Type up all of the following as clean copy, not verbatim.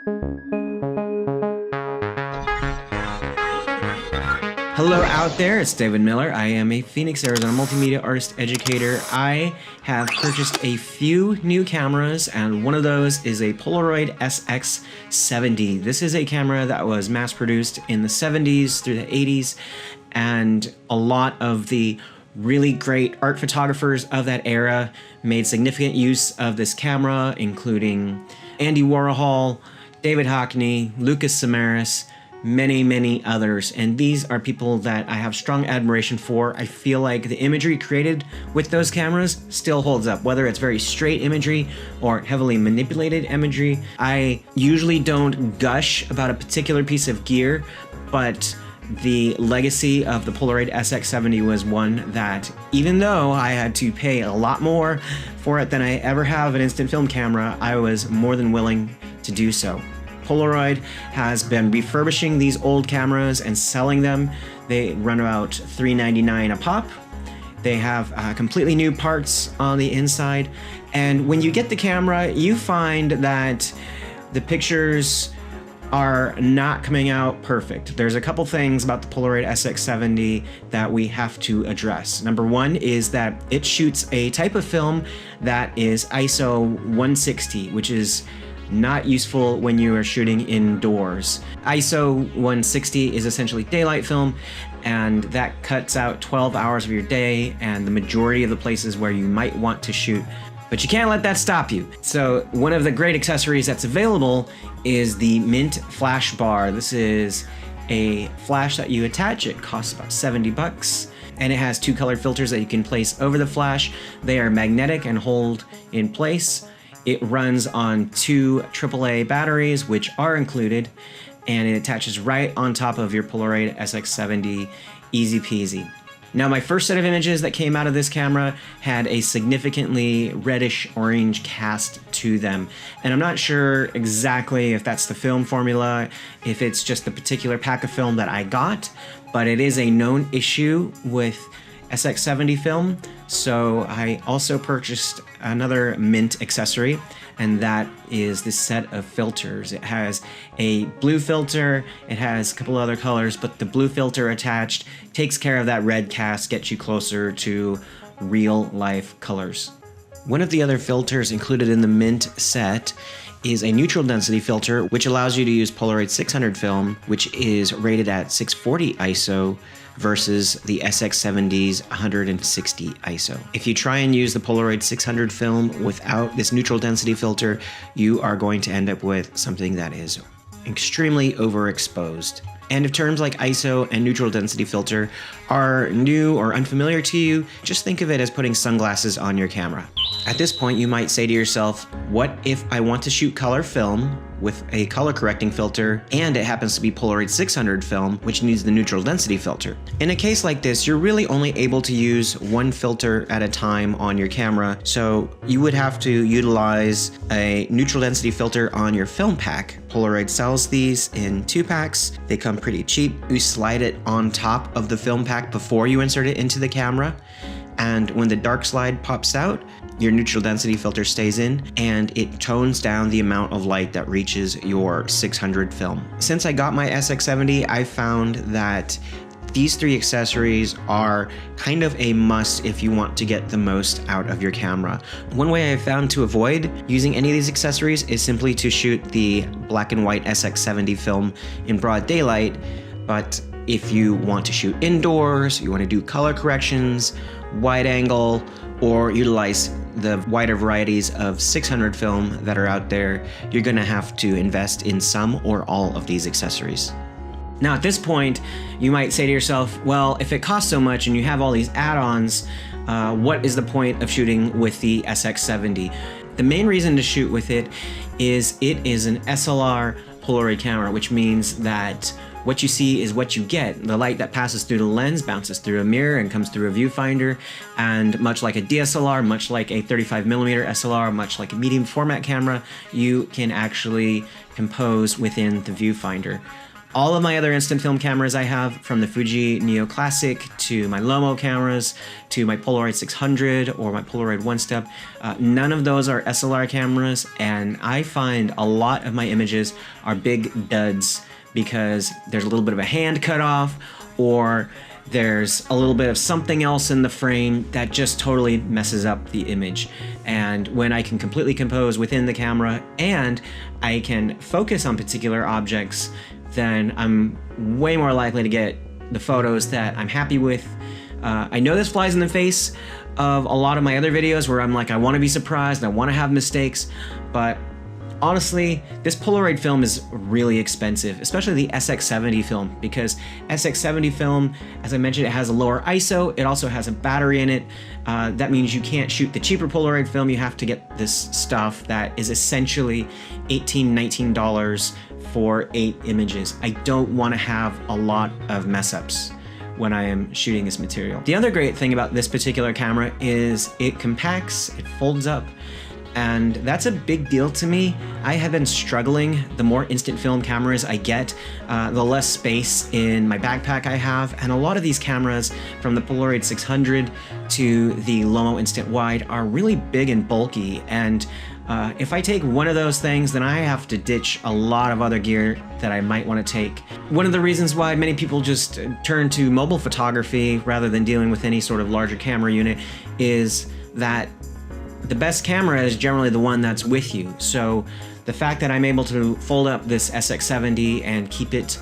Hello out there, it's David Miller. I am a Phoenix, Arizona multimedia artist educator. I have purchased a few new cameras, and one of those is a Polaroid SX-70. This is a camera that was mass produced in the 70s through the 80s, and a lot of the really great art photographers of that era made significant use of this camera, including Andy Warhol, David Hockney, Lucas Samaras, many others, and these are people that I have strong admiration for. I feel like the imagery created with those cameras still holds up, whether it's very straight imagery or heavily manipulated imagery. I usually don't gush about a particular piece of gear, but the legacy of the Polaroid SX-70 was one that, even though I had to pay a lot more for it than I ever have an instant film camera, I was more than willing to do so. Polaroid has been refurbishing these old cameras and selling them. They run about $3.99 a pop. They have completely new parts on the inside. And when you get the camera, you find that the pictures are not coming out perfect. There's a couple things about the Polaroid SX-70 that we have to address. Number one is that it shoots a type of film that is ISO 160, which is not useful when you are shooting indoors. ISO 160 is essentially daylight film, and that cuts out 12 hours of your day and the majority of the places where you might want to shoot. But you can't let that stop you. So one of the great accessories that's available is the Mint Flash Bar. This is a flash that you attach. It costs about 70 bucks. And it has two colored filters that you can place over the flash. They are magnetic and hold in place. It runs on two AAA batteries, which are included, and it attaches right on top of your Polaroid SX-70, easy peasy. Now, my first set of images that came out of this camera had a significantly reddish orange cast to them. And I'm not sure exactly if that's the film formula, if it's just the particular pack of film that I got, but it is a known issue with SX-70 film. So I also purchased another mint accessory, and that is this set of filters. It has a blue filter, it has a couple other colors, but the blue filter attached takes care of that red cast, gets you closer to real life colors. One of the other filters included in the mint set is a neutral density filter, which allows you to use Polaroid 600 film, which is rated at 640 ISO versus the SX-70's 160 ISO. If you try and use the Polaroid 600 film without this neutral density filter, you are going to end up with something that is extremely overexposed. And if terms like ISO and neutral density filter are new or unfamiliar to you, just think of it as putting sunglasses on your camera. At this point, you might say to yourself, what if I want to shoot color film with a color correcting filter and it happens to be Polaroid 600 film, which needs the neutral density filter? In a case like this, you're really only able to use one filter at a time on your camera, so you would have to utilize a neutral density filter on your film pack. Polaroid sells these in 2 packs. They come pretty cheap. You slide it on top of the film pack before you insert it into the camera, and when the dark slide pops out, your neutral density filter stays in, and it tones down the amount of light that reaches your 600 film. Since I got my SX-70, I found that these 3 accessories are kind of a must if you want to get the most out of your camera. One way I've found to avoid using any of these accessories is simply to shoot the black and white SX-70 film in broad daylight, but if you want to shoot indoors, you want to do color corrections, wide angle, or utilize the wider varieties of 600 film that are out there, you're going to have to invest in some or all of these accessories. Now at this point, you might say to yourself, well, if it costs so much and you have all these add-ons, what is the point of shooting with the SX-70? The main reason to shoot with it is an SLR Polaroid camera, which means that what you see is what you get. The light that passes through the lens bounces through a mirror and comes through a viewfinder, and much like a DSLR, much like a 35mm SLR, much like a medium format camera, you can actually compose within the viewfinder. all of my other instant film cameras I have, from the Fuji Neo Classic to my Lomo cameras to my Polaroid 600 or my Polaroid One Step, none of those are SLR cameras, and I find a lot of my images are big duds because there's a little bit of a hand cut off, or there's a little bit of something else in the frame that just totally messes up the image. And when I can completely compose within the camera and I can focus on particular objects, then I'm way more likely to get the photos that I'm happy with. I know this flies in the face of a lot of my other videos where I'm like, I want to be surprised, I want to have mistakes, but honestly, this Polaroid film is really expensive, especially the SX-70 film, because SX-70 film, as I mentioned, it has a lower ISO, it also has a battery in it. That means you can't shoot the cheaper Polaroid film, you have to get this stuff that is essentially $18, $19 for 8 images. I don't want to have a lot of mess ups when I am shooting this material. The other great thing about this particular camera is it compacts, it folds up, and that's a big deal to me. I have been struggling. The more instant film cameras I get, the less space in my backpack I have, and a lot of these cameras, from the Polaroid 600 to the Lomo Instant Wide, are really big and bulky, and if I take one of those things, then I have to ditch a lot of other gear that I might want to take. One of the reasons why many people just turn to mobile photography rather than dealing with any sort of larger camera unit is that the best camera is generally the one that's with you. So the fact that I'm able to fold up this SX-70 and keep it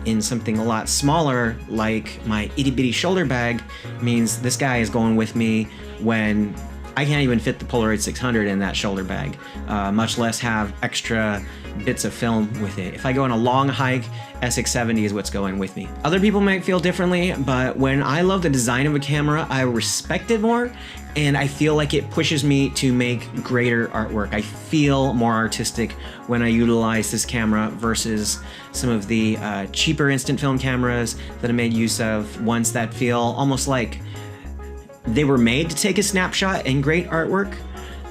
in something a lot smaller, like my itty bitty shoulder bag, means this guy is going with me when I can't even fit the Polaroid 600 in that shoulder bag, much less have extra bits of film with it. If I go on a long hike, SX-70 is what's going with me. Other people might feel differently, but when I love the design of a camera, I respect it more, and I feel like it pushes me to make greater artwork. I feel more artistic when I utilize this camera versus some of the cheaper instant film cameras that I made use of, ones that feel almost like they were made to take a snapshot and great artwork.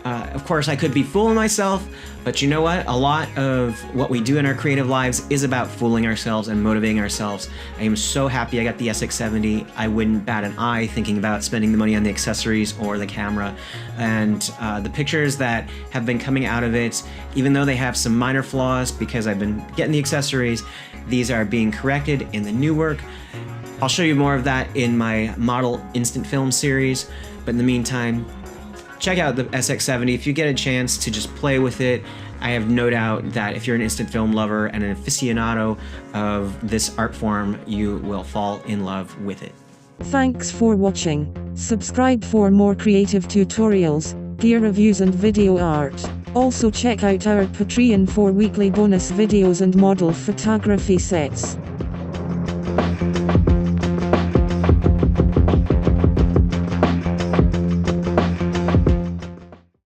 Of course, I could be fooling myself, but you know what? A lot of what we do in our creative lives is about fooling ourselves and motivating ourselves. I am so happy I got the SX-70. I wouldn't bat an eye thinking about spending the money on the accessories or the camera. And the pictures that have been coming out of it, even though they have some minor flaws because I've been getting the accessories, these are being corrected in the new work. I'll show you more of that in my model instant film series, but in the meantime, check out the SX-70 if you get a chance to just play with it. I have no doubt that if you're an instant film lover and an aficionado of this art form, you will fall in love with it. Thanks for watching. Subscribe for more creative tutorials, gear reviews and video art. Also check out our Patreon for weekly bonus videos and model photography sets.